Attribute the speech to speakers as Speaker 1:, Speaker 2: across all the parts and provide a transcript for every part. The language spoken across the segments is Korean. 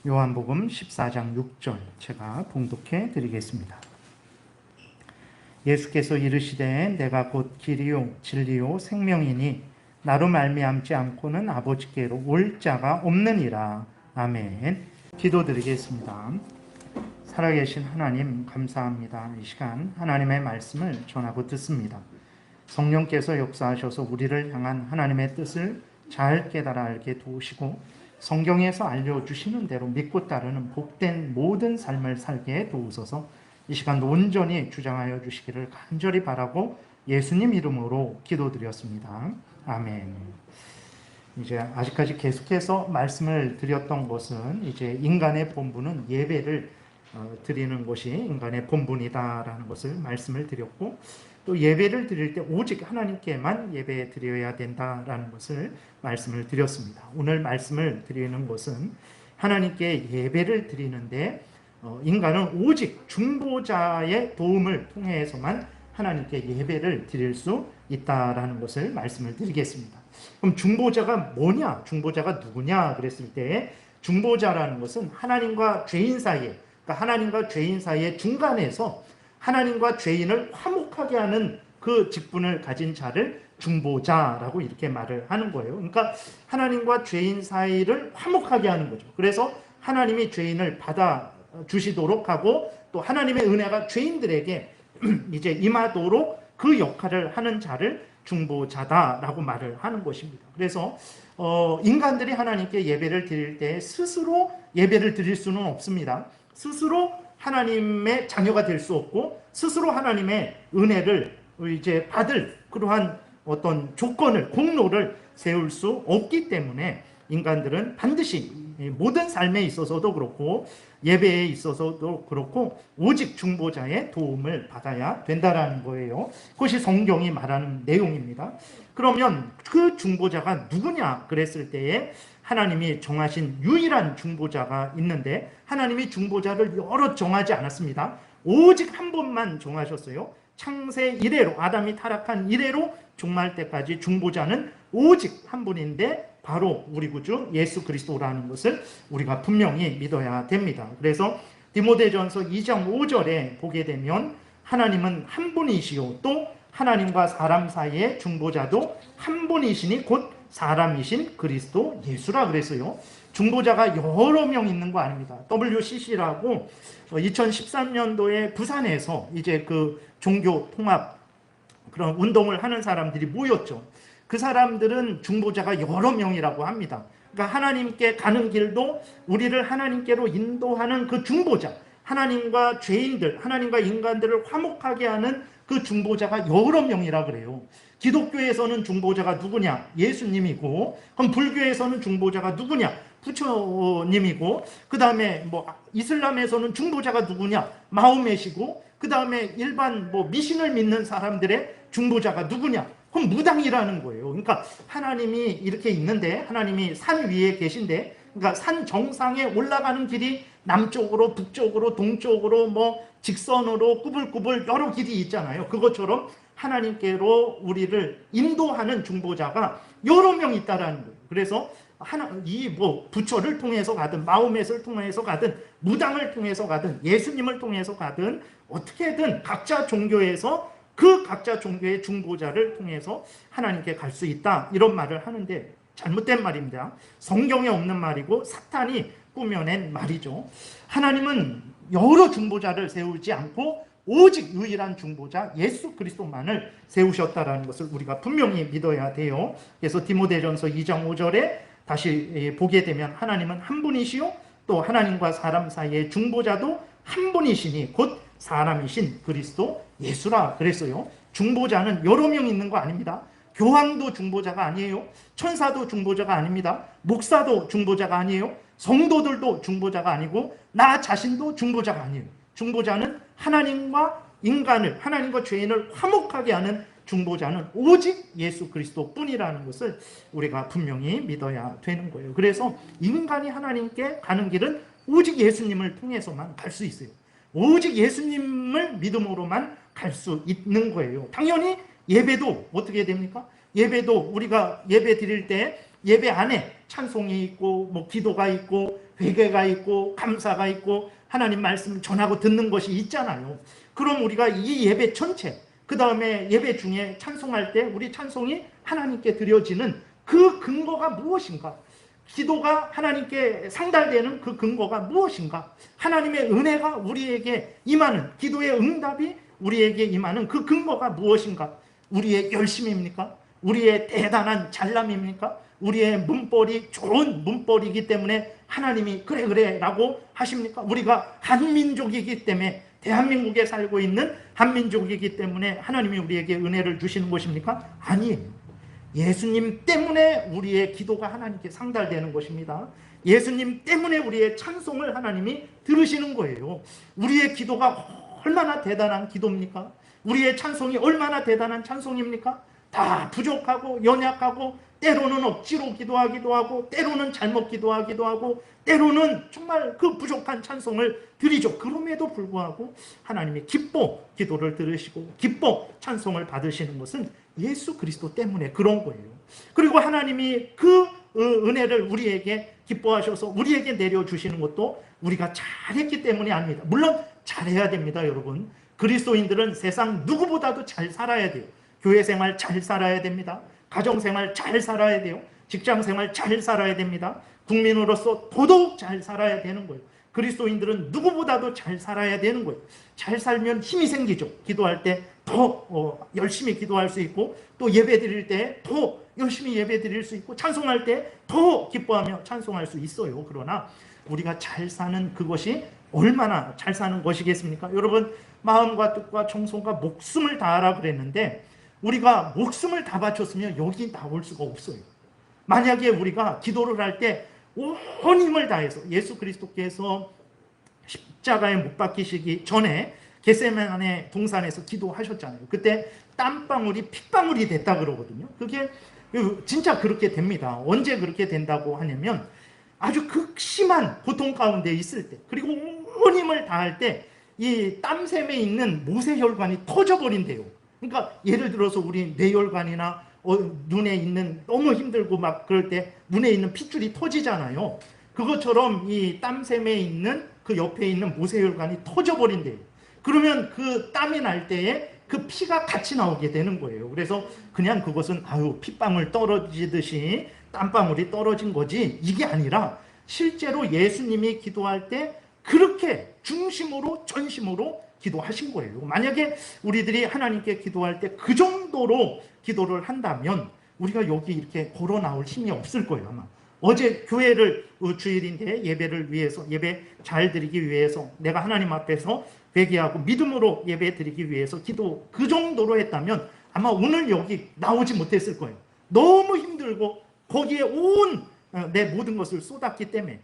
Speaker 1: 요한복음 14장 6절 제가 봉독해 드리겠습니다. 예수께서 이르시되 내가 곧 길이요 진리요 생명이니 나로 말미암지 않고는 아버지께로 올 자가 없느니라. 아멘. 기도드리겠습니다. 살아계신 하나님 감사합니다. 이 시간 하나님의 말씀을 전하고 듣습니다. 성령께서 역사하셔서 우리를 향한 하나님의 뜻을 잘 깨달아 알게 도우시고 성경에서 알려주시는 대로 믿고 따르는 복된 모든 삶을 살게 도우소서. 이 시간 온전히 주장하여 주시기를 간절히 바라고 예수님 이름으로 기도드렸습니다. 아멘. 이제 아직까지 계속해서 말씀을 드렸던 것은 이제 인간의 본분은 예배를 드리는 것이 인간의 본분이다라는 것을 말씀을 드렸고, 또 예배를 드릴 때 오직 하나님께만 예배 드려야 된다라는 것을 말씀을 드렸습니다. 오늘 말씀을 드리는 것은 하나님께 예배를 드리는데 인간은 오직 중보자의 도움을 통해서만 하나님께 예배를 드릴 수 있다라는 것을 말씀을 드리겠습니다. 그럼 중보자가 뭐냐? 중보자가 누구냐? 그랬을 때 중보자라는 것은 하나님과 죄인 사이에, 그러니까 하나님과 죄인 사이의 중간에서 하나님과 죄인을 화목하게 하는 그 직분을 가진 자를 중보자라고 이렇게 말을 하는 거예요. 그러니까 하나님과 죄인 사이를 화목하게 하는 거죠. 그래서 하나님이 죄인을 받아주시도록 하고 또 하나님의 은혜가 죄인들에게 이제 임하도록 그 역할을 하는 자를 중보자다라고 말을 하는 것입니다. 그래서 인간들이 하나님께 예배를 드릴 때 스스로 예배를 드릴 수는 없습니다. 스스로 하나님의 자녀가 될 수 없고 스스로 하나님의 은혜를 이제 받을 그러한 어떤 조건을, 공로를 세울 수 없기 때문에 인간들은 반드시 모든 삶에 있어서도 그렇고 예배에 있어서도 그렇고 오직 중보자의 도움을 받아야 된다라는 거예요. 그것이 성경이 말하는 내용입니다. 그러면 그 중보자가 누구냐 그랬을 때에 하나님이 정하신 유일한 중보자가 있는데, 하나님이 중보자를 여러 정하지 않았습니다. 오직 한 분만 정하셨어요. 창세 이래로, 아담이 타락한 이래로 종말 때까지 중보자는 오직 한 분인데 바로 우리 구주 예수 그리스도라는 것을 우리가 분명히 믿어야 됩니다. 그래서 디모데전서 2장 5절에 보게 되면 하나님은 한 분이시요 또 하나님과 사람 사이의 중보자도 한 분이시니 곧 사람이신 그리스도 예수라 그랬어요. 중보자가 여러 명 있는 거 아닙니다. WCC라고 2013년도에 부산에서 이제 그 종교 통합 그런 운동을 하는 사람들이 모였죠. 그 사람들은 중보자가 여러 명이라고 합니다. 그러니까 하나님께 가는 길도 우리를 하나님께로 인도하는 그 중보자, 하나님과 죄인들, 하나님과 인간들을 화목하게 하는 그 중보자가 여러 명이라 그래요. 기독교에서는 중보자가 누구냐? 예수님이고, 그럼 불교에서는 중보자가 누구냐? 부처님이고, 그 다음에 뭐 이슬람에서는 중보자가 누구냐? 마호메시고, 그 다음에 일반 뭐 미신을 믿는 사람들의 중보자가 누구냐? 그럼 무당이라는 거예요. 그러니까 하나님이 이렇게 있는데, 하나님이 산 위에 계신데, 그러니까 산 정상에 올라가는 길이 남쪽으로, 북쪽으로, 동쪽으로, 뭐 직선으로 꾸불꾸불 여러 길이 있잖아요. 그것처럼 하나님께로 우리를 인도하는 중보자가 여러 명 있다라는 거예요. 그래서 이 뭐 부처를 통해서 가든 마호메를 통해서 가든 무당을 통해서 가든 예수님을 통해서 가든 어떻게든 각자 종교에서 그 각자 종교의 중보자를 통해서 하나님께 갈 수 있다, 이런 말을 하는데 잘못된 말입니다. 성경에 없는 말이고 사탄이 꾸며낸 말이죠. 하나님은 여러 중보자를 세우지 않고 오직 유일한 중보자 예수 그리스도만을 세우셨다라는 것을 우리가 분명히 믿어야 돼요. 그래서 디모데전서 2장 5절에 다시 보게 되면 하나님은 한 분이시요 또 하나님과 사람 사이의 중보자도 한 분이시니 곧 사람이신 그리스도 예수라 그랬어요. 중보자는 여러 명 있는 거 아닙니다. 교황도 중보자가 아니에요. 천사도 중보자가 아닙니다. 목사도 중보자가 아니에요. 성도들도 중보자가 아니고 나 자신도 중보자가 아니에요. 중보자는 하나님과 인간을, 하나님과 죄인을 화목하게 하는 중보자는 오직 예수 그리스도 뿐이라는 것을 우리가 분명히 믿어야 되는 거예요. 그래서 인간이 하나님께 가는 길은 오직 예수님을 통해서만 갈 수 있어요. 오직 예수님을 믿음으로만 갈 수 있는 거예요. 당연히 예배도 어떻게 됩니까? 예배도 우리가 예배 드릴 때 예배 안에 찬송이 있고 뭐 기도가 있고 회개가 있고 감사가 있고 하나님 말씀 전하고 듣는 것이 있잖아요. 그럼 우리가 이 예배 전체, 그 다음에 예배 중에 찬송할 때 우리 찬송이 하나님께 드려지는 그 근거가 무엇인가? 기도가 하나님께 상달되는 그 근거가 무엇인가? 하나님의 은혜가 우리에게 임하는, 기도의 응답이 우리에게 임하는 그 근거가 무엇인가? 우리의 열심입니까? 우리의 대단한 잘남입니까? 우리의 문벌이 좋은 문벌이기 때문에 하나님이 그래 라고 하십니까? 우리가 한민족이기 때문에, 대한민국에 살고 있는 한민족이기 때문에 하나님이 우리에게 은혜를 주시는 것입니까? 아니에요. 예수님 때문에 우리의 기도가 하나님께 상달되는 것입니다. 예수님 때문에 우리의 찬송을 하나님이 들으시는 거예요. 우리의 기도가 얼마나 대단한 기도입니까? 우리의 찬송이 얼마나 대단한 찬송입니까? 다 부족하고 연약하고, 때로는 억지로 기도하기도 하고, 때로는 잘못 기도하기도 하고, 때로는 정말 그 부족한 찬송을 드리죠. 그럼에도 불구하고 하나님이 기뻐 기도를 들으시고 기뻐 찬송을 받으시는 것은 예수 그리스도 때문에 그런 거예요. 그리고 하나님이 그 은혜를 우리에게 기뻐하셔서 우리에게 내려주시는 것도 우리가 잘했기 때문이 아닙니다. 물론 잘해야 됩니다, 여러분. 그리스도인들은 세상 누구보다도 잘 살아야 돼요. 교회 생활 잘 살아야 됩니다. 가정 생활 잘 살아야 돼요. 직장 생활 잘 살아야 됩니다. 국민으로서 더더욱 잘 살아야 되는 거예요. 그리스도인들은 누구보다도 잘 살아야 되는 거예요. 잘 살면 힘이 생기죠. 기도할 때 더 열심히 기도할 수 있고, 또 예배 드릴 때 더 열심히 예배 드릴 수 있고, 찬송할 때 더 기뻐하며 찬송할 수 있어요. 그러나 우리가 잘 사는 그것이 얼마나 잘 사는 것이겠습니까? 여러분, 마음과 뜻과 정성과 목숨을 다하라 그랬는데, 우리가 목숨을 다 바쳤으면 여기 나올 수가 없어요. 만약에 우리가 기도를 할 때 온 힘을 다해서, 예수 그리스도께서 십자가에 못 박히시기 전에 겟세마네 동산에서 기도하셨잖아요. 그때 땀방울이 핏방울이 됐다 그러거든요. 그게 진짜 그렇게 됩니다. 언제 그렇게 된다고 하냐면, 아주 극심한 고통 가운데 있을 때, 그리고 온 힘을 다할 때 이 땀샘에 있는 모세혈관이 터져버린대요. 그러니까 예를 들어서 우리 뇌혈관이나 눈에 있는, 너무 힘들고 막 그럴 때 눈에 있는 핏줄이 터지잖아요. 그것처럼 이 땀샘에 있는 그 옆에 있는 모세혈관이 터져버린대요. 그러면 그 땀이 날 때에 그 피가 같이 나오게 되는 거예요. 그래서 그냥 그것은 핏방울 떨어지듯이 땀방울이 떨어진 거지, 이게 아니라 실제로 예수님이 기도할 때 그렇게 중심으로 전심으로 기도하신 거예요. 만약에 우리들이 하나님께 기도할 때 그 정도로 기도를 한다면 우리가 여기 이렇게 걸어 나올 힘이 없을 거예요, 아마. 어제 교회를 주일인데 예배를 위해서, 예배 잘 드리기 위해서 내가 하나님 앞에서 회개하고 믿음으로 예배 드리기 위해서 기도 그 정도로 했다면 아마 오늘 여기 나오지 못했을 거예요. 너무 힘들고 거기에 온 내 모든 것을 쏟았기 때문에.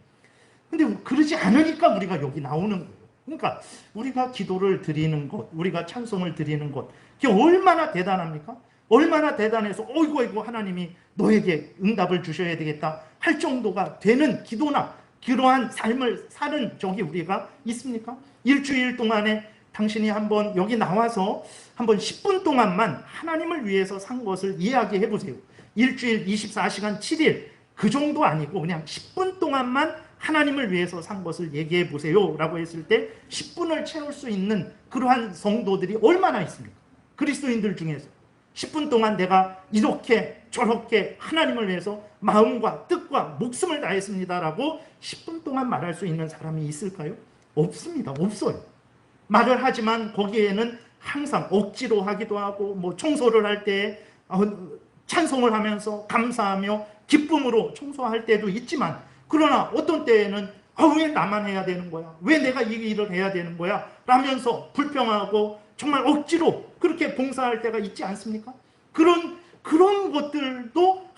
Speaker 1: 근데 그러지 않으니까 우리가 여기 나오는 거예요. 그러니까 우리가 기도를 드리는 것, 우리가 찬송을 드리는 것, 그게 얼마나 대단합니까? 얼마나 대단해서 어이구 하나님이 너에게 응답을 주셔야 되겠다 할 정도가 되는 기도나 그러한 삶을 사는 적이 우리가 있습니까? 일주일 동안에 당신이 한번 여기 나와서 한번 10분 동안만 하나님을 위해서 산 것을 이야기해 보세요. 일주일 24시간 7일 그 정도 아니고 그냥 10분 동안만 하나님을 위해서 산 것을 얘기해 보세요 라고 했을 때 10분을 채울 수 있는 그러한 성도들이 얼마나 있습니까? 그리스도인들 중에서 10분 동안 내가 이렇게 저렇게 하나님을 위해서 마음과 뜻과 목숨을 다했습니다 라고 10분 동안 말할 수 있는 사람이 있을까요? 없습니다. 없어요. 말을 하지만 거기에는 항상 억지로 하기도 하고, 뭐 청소를 할 때 찬송을 하면서 감사하며 기쁨으로 청소할 때도 있지만, 그러나 어떤 때에는 왜 나만 해야 되는 거야? 왜 내가 이 일을 해야 되는 거야? 라면서 불평하고 정말 억지로 그렇게 봉사할 때가 있지 않습니까? 그런 것들도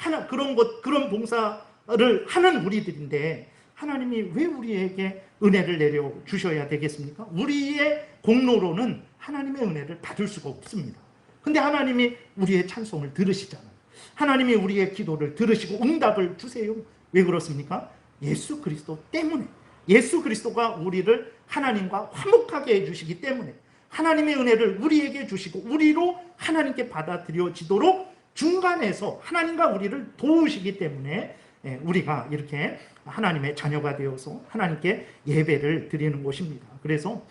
Speaker 1: 그런 봉사를 하는 우리들인데, 하나님이 왜 우리에게 은혜를 내려 주셔야 되겠습니까? 우리의 공로로는 하나님의 은혜를 받을 수가 없습니다. 근데 하나님이 우리의 찬송을 들으시잖아요. 하나님이 우리의 기도를 들으시고 응답을 주세요. 왜 그렇습니까? 예수 그리스도 때문에. 예수 그리스도가 우리를 하나님과 화목하게 해주시기 때문에, 하나님의 은혜를 우리에게 주시고 우리로 하나님께 받아들여지도록 중간에서 하나님과 우리를 도우시기 때문에 우리가 이렇게 하나님의 자녀가 되어서 하나님께 예배를 드리는 것입니다. 그래서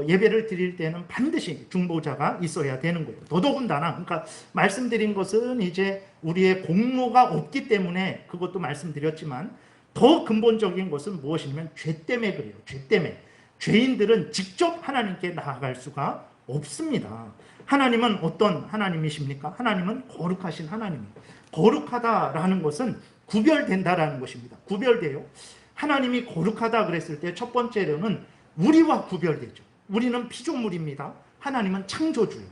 Speaker 1: 예배를 드릴 때는 반드시 중보자가 있어야 되는 거예요. 더더군다나, 그러니까 말씀드린 것은 이제 우리의 공로가 없기 때문에 그것도 말씀드렸지만, 더 근본적인 것은 무엇이냐면 죄 때문에 그래요. 죄 때문에. 죄인들은 직접 하나님께 나아갈 수가 없습니다. 하나님은 어떤 하나님이십니까? 하나님은 거룩하신 하나님입니다. 거룩하다라는 것은 구별된다라는 것입니다. 구별돼요. 하나님이 거룩하다 그랬을 때 첫 번째로는 우리와 구별되죠. 우리는 피조물입니다. 하나님은 창조주예요.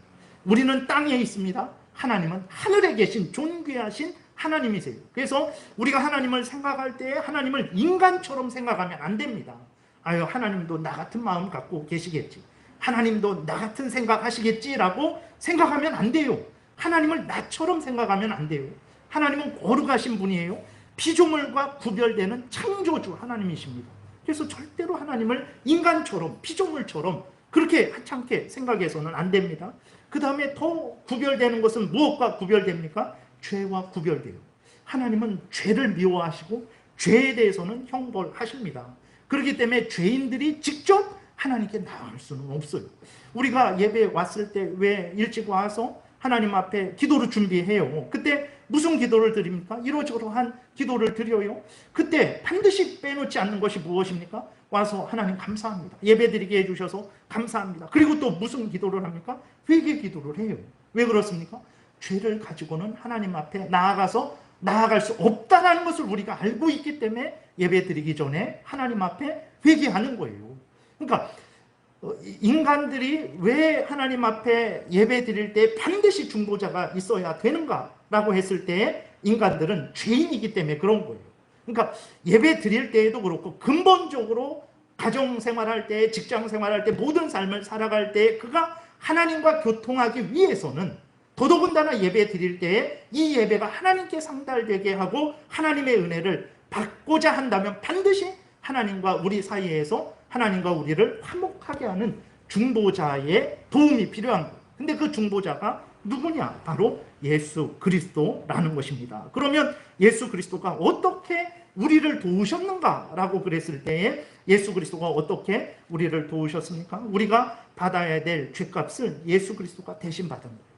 Speaker 1: 우리는 땅에 있습니다. 하나님은 하늘에 계신 존귀하신 하나님이세요. 그래서 우리가 하나님을 생각할 때 하나님을 인간처럼 생각하면 안 됩니다. 아유, 하나님도 나 같은 마음 갖고 계시겠지, 하나님도 나 같은 생각 하시겠지라고 생각하면 안 돼요. 하나님을 나처럼 생각하면 안 돼요. 하나님은 거룩하신 분이에요. 피조물과 구별되는 창조주 하나님이십니다. 그래서 절대로 하나님을 인간처럼, 피조물처럼 그렇게 하찮게 생각해서는 안 됩니다. 그 다음에 더 구별되는 것은 무엇과 구별됩니까? 죄와 구별돼요. 하나님은 죄를 미워하시고 죄에 대해서는 형벌하십니다. 그렇기 때문에 죄인들이 직접 하나님께 나아갈 수는 없어요. 우리가 예배 왔을 때 왜 일찍 와서 하나님 앞에 기도를 준비해요? 그때 무슨 기도를 드립니까? 이러저러한 기도를 드려요. 그때 반드시 빼놓지 않는 것이 무엇입니까? 와서 하나님 감사합니다, 예배 드리게 해주셔서 감사합니다. 그리고 또 무슨 기도를 합니까? 회개 기도를 해요. 왜 그렇습니까? 죄를 가지고는 하나님 앞에 나아갈 수 없다는 것을 우리가 알고 있기 때문에 예배 드리기 전에 하나님 앞에 회개하는 거예요. 그러니까 인간들이 왜 하나님 앞에 예배 드릴 때 반드시 중보자가 있어야 되는가라고 했을 때, 인간들은 죄인이기 때문에 그런 거예요. 그러니까 예배 드릴 때에도 그렇고, 근본적으로 가정생활할 때, 직장생활할 때, 모든 삶을 살아갈 때 그가 하나님과 교통하기 위해서는, 더더군다나 예배 드릴 때에 이 예배가 하나님께 상달되게 하고 하나님의 은혜를 받고자 한다면 반드시 하나님과 우리 사이에서 하나님과 우리를 화목하게 하는 중보자의 도움이 필요한 거예요. 근데 그 중보자가 누구냐? 바로 예수 그리스도라는 것입니다. 그러면 예수 그리스도가 어떻게 우리를 도우셨는가라고 그랬을 때에, 예수 그리스도가 어떻게 우리를 도우셨습니까? 우리가 받아야 될 죄값을 예수 그리스도가 대신 받은 거예요.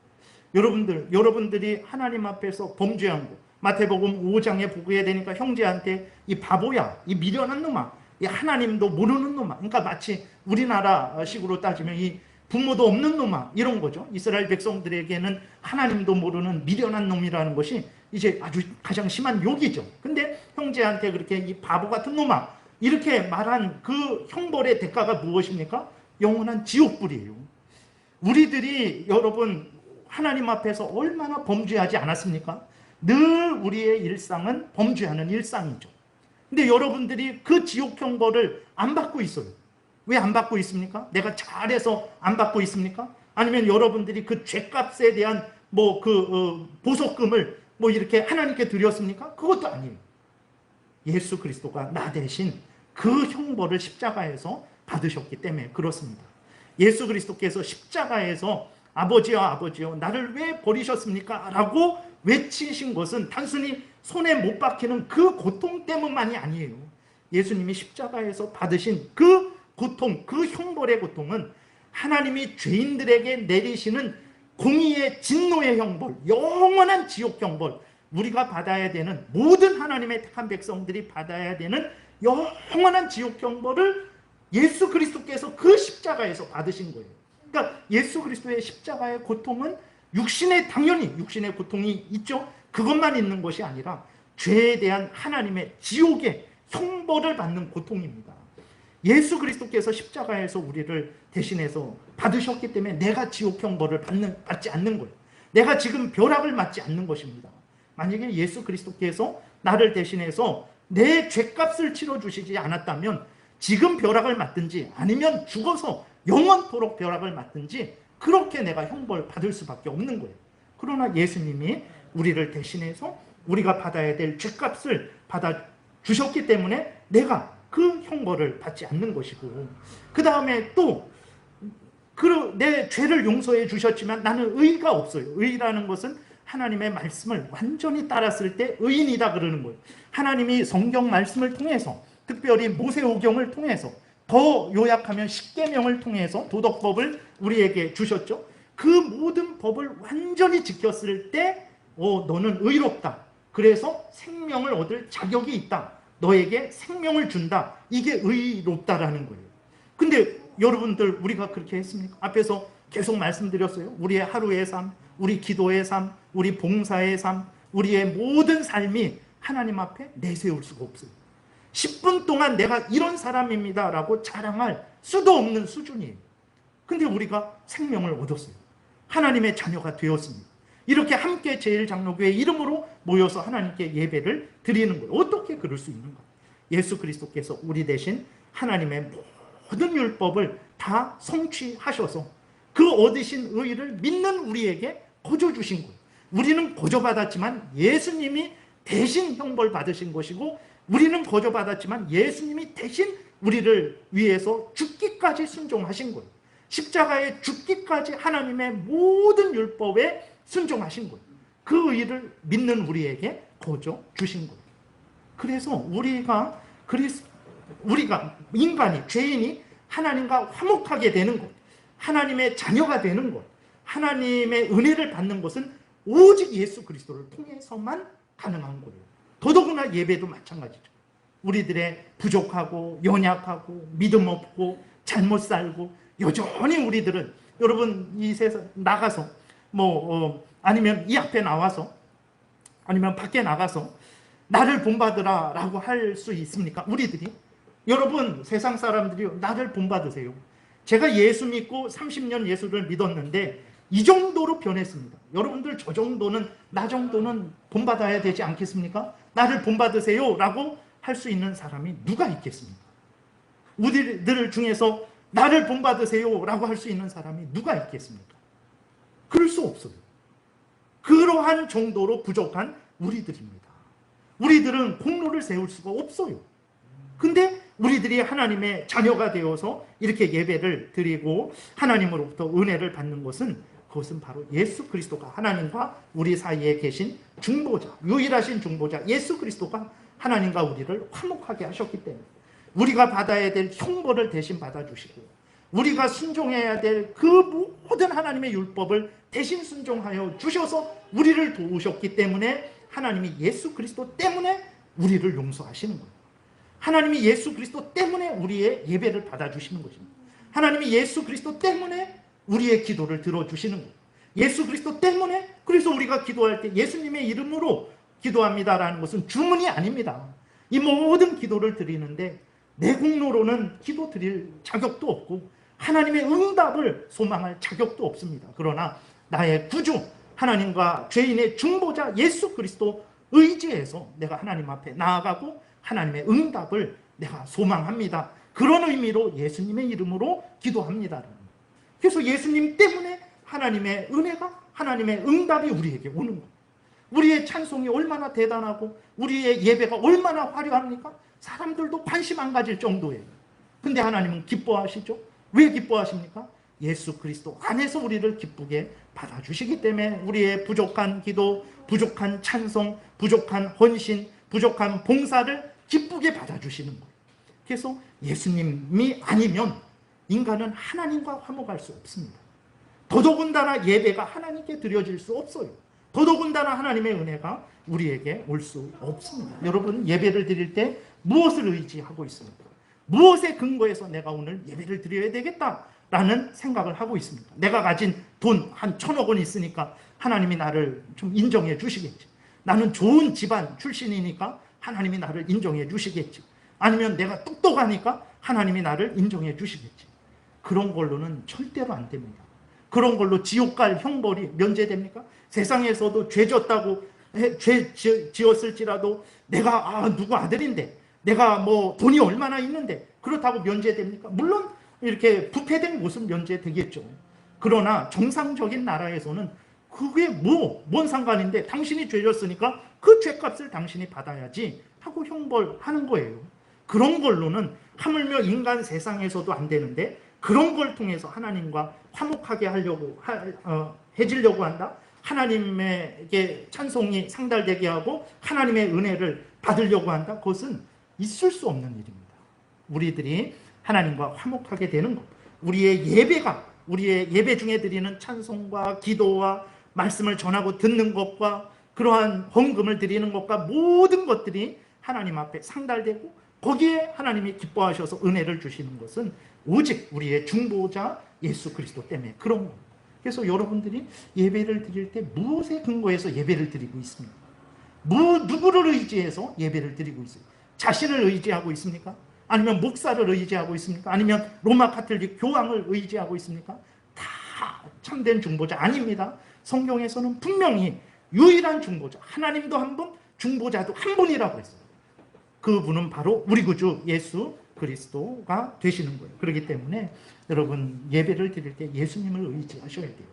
Speaker 1: 여러분들이 하나님 앞에서 범죄한 거, 마태복음 5장에 보게 되니까 형제한테 이 바보야, 이 미련한 놈아, 이 하나님도 모르는 놈아, 그러니까 마치 우리나라식으로 따지면 이 부모도 없는 놈아, 이런 거죠. 이스라엘 백성들에게는 하나님도 모르는 미련한 놈이라는 것이 이제 아주 가장 심한 욕이죠. 근데 형제한테 그렇게 이 바보 같은 놈아 이렇게 말한 그 형벌의 대가가 무엇입니까? 영원한 지옥불이에요. 우리들이, 여러분, 하나님 앞에서 얼마나 범죄하지 않았습니까? 늘 우리의 일상은 범죄하는 일상이죠. 근데 여러분들이 그 지옥 형벌을 안 받고 있어요. 왜 안 받고 있습니까? 내가 잘해서 안 받고 있습니까? 아니면 여러분들이 그 죄값에 대한 보석금을 이렇게 하나님께 드렸습니까? 그것도 아니에요. 예수 그리스도가 나 대신 그 형벌을 십자가에서 받으셨기 때문에 그렇습니다. 예수 그리스도께서 십자가에서 아버지여 나를 왜 버리셨습니까? 라고 외치신 것은 단순히 손에 못 박히는 그 고통 때문만이 아니에요. 예수님이 십자가에서 받으신 그 고통, 그 형벌의 고통은 하나님이 죄인들에게 내리시는 공의의 진노의 형벌, 영원한 지옥 형벌, 우리가 받아야 되는, 모든 하나님의 택한 백성들이 받아야 되는 영원한 지옥 형벌을 예수 그리스도께서 그 십자가에서 받으신 거예요. 그러니까 예수 그리스도의 십자가의 고통은 당연히 육신의 고통이 있죠. 그것만 있는 것이 아니라 죄에 대한 하나님의 지옥의 형벌을 받는 고통입니다. 예수 그리스도께서 십자가에서 우리를 대신해서 받으셨기 때문에 내가 지옥 형벌을 받지 않는 거예요. 내가 지금 벼락을 맞지 않는 것입니다. 만약에 예수 그리스도께서 나를 대신해서 내 죄값을 치러주시지 않았다면 지금 벼락을 맞든지 아니면 죽어서 영원토록 벼락을 맞든지 그렇게 내가 형벌 받을 수밖에 없는 거예요. 그러나 예수님이 우리를 대신해서 우리가 받아야 될 죄값을 받아주셨기 때문에 내가 그 형벌을 받지 않는 것이고, 그 다음에 또 내 죄를 용서해 주셨지만 나는 의가 없어요. 의라는 것은 하나님의 말씀을 완전히 따랐을 때 의인이다 그러는 거예요. 하나님이 성경 말씀을 통해서, 특별히 모세오경을 통해서, 더 요약하면 십계명을 통해서 도덕법을 우리에게 주셨죠. 그 모든 법을 완전히 지켰을 때 너는 의롭다. 그래서 생명을 얻을 자격이 있다. 너에게 생명을 준다. 이게 의롭다라는 거예요. 근데 여러분들 우리가 그렇게 했습니까? 앞에서 계속 말씀드렸어요. 우리의 하루의 삶, 우리 기도의 삶, 우리 봉사의 삶, 우리의 모든 삶이 하나님 앞에 내세울 수가 없어요. 10분 동안 내가 이런 사람입니다 라고 자랑할 수도 없는 수준이에요. 근데 우리가 생명을 얻었어요. 하나님의 자녀가 되었습니다. 이렇게 함께 제일장로교회 이름으로 모여서 하나님께 예배를 드리는 거예요. 어떻게 그럴 수 있는가? 예수 그리스도께서 우리 대신 하나님의 모든 율법을 다 성취하셔서 그 얻으신 의를 믿는 우리에게 거저 주신 거예요. 우리는 거저 받았지만 예수님이 대신 형벌 받으신 것이고, 우리는 거저 받았지만 예수님이 대신 우리를 위해서 죽기까지 순종하신 거예요. 십자가에 죽기까지 하나님의 모든 율법에 순종하신 거예요. 그 의를 믿는 우리에게 거저 주신 거예요. 그래서 우리가 인간이, 죄인이 하나님과 화목하게 되는 것, 하나님의 자녀가 되는 것, 하나님의 은혜를 받는 것은 오직 예수 그리스도를 통해서만 가능한 거예요. 더더구나 예배도 마찬가지죠. 우리들의 부족하고 연약하고 믿음 없고 잘못 살고 여전히 우리들은, 여러분 이 세상 나가서 아니면 이 앞에 나와서 아니면 밖에 나가서 나를 본받으라 라고 할 수 있습니까? 우리들이? 여러분 세상 사람들이 나를 본받으세요. 제가 예수 믿고 30년 예수를 믿었는데 이 정도로 변했습니다. 여러분들 저 정도는, 나 정도는 본받아야 되지 않겠습니까? 나를 본받으세요 라고 할 수 있는 사람이 누가 있겠습니까? 우리들 중에서 나를 본받으세요 라고 할 수 있는 사람이 누가 있겠습니까? 그럴 수 없어요. 그러한 정도로 부족한 우리들입니다. 우리들은 공로를 세울 수가 없어요. 근데 우리들이 하나님의 자녀가 되어서 이렇게 예배를 드리고 하나님으로부터 은혜를 받는 것은, 그것은 바로 예수 그리스도가, 하나님과 우리 사이에 계신 중보자, 유일하신 중보자 예수 그리스도가 하나님과 우리를 화목하게 하셨기 때문에, 우리가 받아야 될 형벌을 대신 받아주시고, 우리가 순종해야 될 그 모든 하나님의 율법을 대신 순종하여 주셔서 우리를 도우셨기 때문에, 하나님이 예수 그리스도 때문에 우리를 용서하시는 거예요. 하나님이 예수 그리스도 때문에 우리의 예배를 받아주시는 것입니다. 하나님이 예수 그리스도 때문에 우리의 기도를 들어주시는 거예요. 예수 그리스도 때문에, 그래서 우리가 기도할 때 예수님의 이름으로 기도합니다라는 것은 주문이 아닙니다. 이 모든 기도를 드리는데 내 공로로는 기도 드릴 자격도 없고 하나님의 응답을 소망할 자격도 없습니다. 그러나 나의 구주, 하나님과 죄인의 중보자 예수 그리스도 의지해서 내가 하나님 앞에 나아가고 하나님의 응답을 내가 소망합니다. 그런 의미로 예수님의 이름으로 기도합니다. 그래서 예수님 때문에 하나님의 은혜가, 하나님의 응답이 우리에게 오는 거예요. 우리의 찬송이 얼마나 대단하고 우리의 예배가 얼마나 화려합니까? 사람들도 관심 안 가질 정도예요. 근데 하나님은 기뻐하시죠? 왜 기뻐하십니까? 예수 그리스도 안에서 우리를 기쁘게 받아주시기 때문에 우리의 부족한 기도, 부족한 찬송, 부족한 헌신, 부족한 봉사를 기쁘게 받아주시는 거예요. 그래서 예수님이 아니면 인간은 하나님과 화목할 수 없습니다. 더더군다나 예배가 하나님께 드려질 수 없어요. 더더군다나 하나님의 은혜가 우리에게 올 수 없습니다. 여러분 예배를 드릴 때 무엇을 의지하고 있습니까? 무엇에 근거해서 내가 오늘 예배를 드려야 되겠다라는 생각을 하고 있습니다. 내가 가진 돈 한 1,000억 원 있으니까 하나님이 나를 좀 인정해 주시겠지. 나는 좋은 집안 출신이니까 하나님이 나를 인정해 주시겠지. 아니면 내가 똑똑하니까 하나님이 나를 인정해 주시겠지. 그런 걸로는 절대로 안 됩니다. 그런 걸로 지옥 갈 형벌이 면제됩니까? 세상에서도 죄 졌다고, 죄 지었을지라도 내가 누구 아들인데, 내가 뭐 돈이 얼마나 있는데 그렇다고 면제됩니까? 물론 이렇게 부패된 곳은 면제되겠죠. 그러나 정상적인 나라에서는 그게 뭔 상관인데, 당신이 죄 졌으니까 그 죄값을 당신이 받아야지 하고 형벌하는 거예요. 그런 걸로는 하물며 인간 세상에서도 안 되는데, 그런 걸 통해서 하나님과 화목하게 하려고 해지려고 한다? 하나님에게 찬송이 상달되게 하고 하나님의 은혜를 받으려고 한다? 그것은 있을 수 없는 일입니다. 우리들이 하나님과 화목하게 되는 것, 우리의 예배 중에 드리는 찬송과 기도와 말씀을 전하고 듣는 것과 그러한 헌금을 드리는 것과 모든 것들이 하나님 앞에 상달되고 거기에 하나님이 기뻐하셔서 은혜를 주시는 것은 오직 우리의 중보자 예수 그리스도 때문에 그런 겁니다. 그래서 여러분들이 예배를 드릴 때 무엇에 근거해서 예배를 드리고 있습니까? 누구를 의지해서 예배를 드리고 있어요? 자신을 의지하고 있습니까? 아니면 목사를 의지하고 있습니까? 아니면 로마 카톨릭 교황을 의지하고 있습니까? 다 참된 중보자 아닙니다. 성경에서는 분명히 유일한 중보자, 하나님도 한 분, 중보자도 한 분이라고 했어요. 그분은 바로 우리 구주 예수 그리스도가 되시는 거예요. 그렇기 때문에 여러분 예배를 드릴 때 예수님을 의지하셔야 돼요.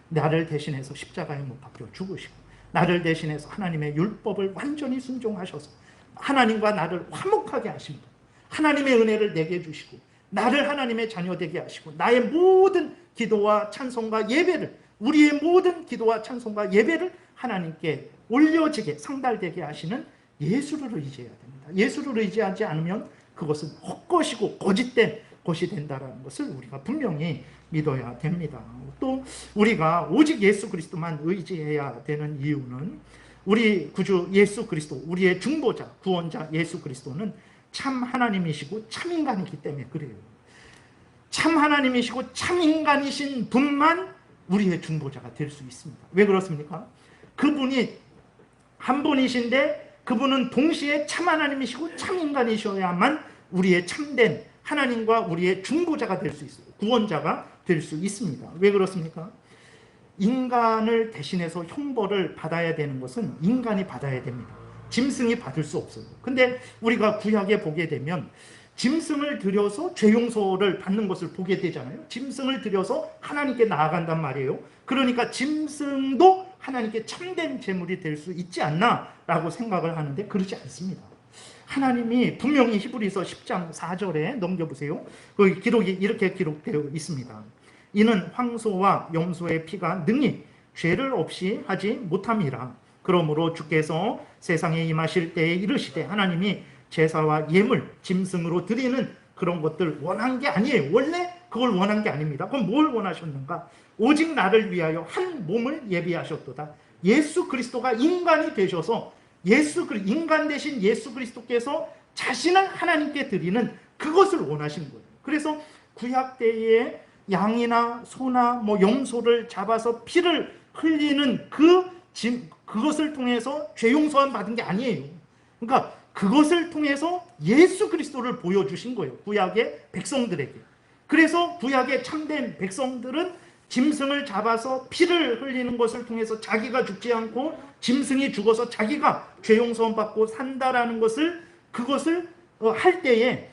Speaker 1: 나를 대신해서 십자가에 못 박혀 죽으시고 나를 대신해서 하나님의 율법을 완전히 순종하셔서 하나님과 나를 화목하게 하신 분, 하나님의 은혜를 내게 주시고 나를 하나님의 자녀 되게 하시고 나의 모든 기도와 찬송과 예배를, 우리의 모든 기도와 찬송과 예배를 하나님께 올려지게 상달되게 하시는 예수를 의지해야 됩니다. 예수를 의지하지 않으면 그것은 헛것이고 거짓된 것이 된다는 것을 우리가 분명히 믿어야 됩니다. 또 우리가 오직 예수 그리스도만 의지해야 되는 이유는 우리 구주 예수 그리스도, 우리의 중보자, 구원자 예수 그리스도는 참 하나님이시고 참 인간이기 때문에 그래요. 참 하나님이시고 참 인간이신 분만 우리의 중보자가 될 수 있습니다. 왜 그렇습니까? 그분이 한 분이신데 그분은 동시에 참 하나님이시고 참 인간이셔야만 우리의 참된 하나님과 우리의 중보자가 될 수 있어요. 구원자가 될 수 있습니다. 왜 그렇습니까? 인간을 대신해서 형벌을 받아야 되는 것은 인간이 받아야 됩니다. 짐승이 받을 수 없어요. 근데 우리가 구약에 보게 되면 짐승을 들여서 죄 용서를 받는 것을 보게 되잖아요. 짐승을 들여서 하나님께 나아간단 말이에요. 그러니까 짐승도 하나님께 참된 제물이 될 수 있지 않나 라고 생각을 하는데 그렇지 않습니다. 하나님이 분명히 히브리서 10장 4절에 넘겨보세요. 그 기록이 이렇게 기록되어 있습니다. 이는 황소와 염소의 피가 능히 죄를 없이 하지 못함이라. 그러므로 주께서 세상에 임하실 때에 이르시되 하나님이 제사와 예물, 짐승으로 드리는 그런 것들 원한 게 아니에요. 원래 그걸 원한 게 아닙니다. 그럼 뭘 원하셨는가? 오직 나를 위하여 한 몸을 예비하셨도다. 예수 그리스도가 인간이 되셔서 인간 대신 예수 그리스도께서 자신을 하나님께 드리는 그것을 원하신 거예요. 그래서 구약 때에 양이나 소나 염소를 잡아서 피를 흘리는 그것을 통해서 죄 용서함 받은 게 아니에요. 그러니까 그것을 통해서 예수 그리스도를 보여주신 거예요. 구약의 백성들에게. 그래서 구약의 참된 백성들은 짐승을 잡아서 피를 흘리는 것을 통해서 자기가 죽지 않고 짐승이 죽어서 자기가 죄 용서함 받고 산다라는 그것을 할 때에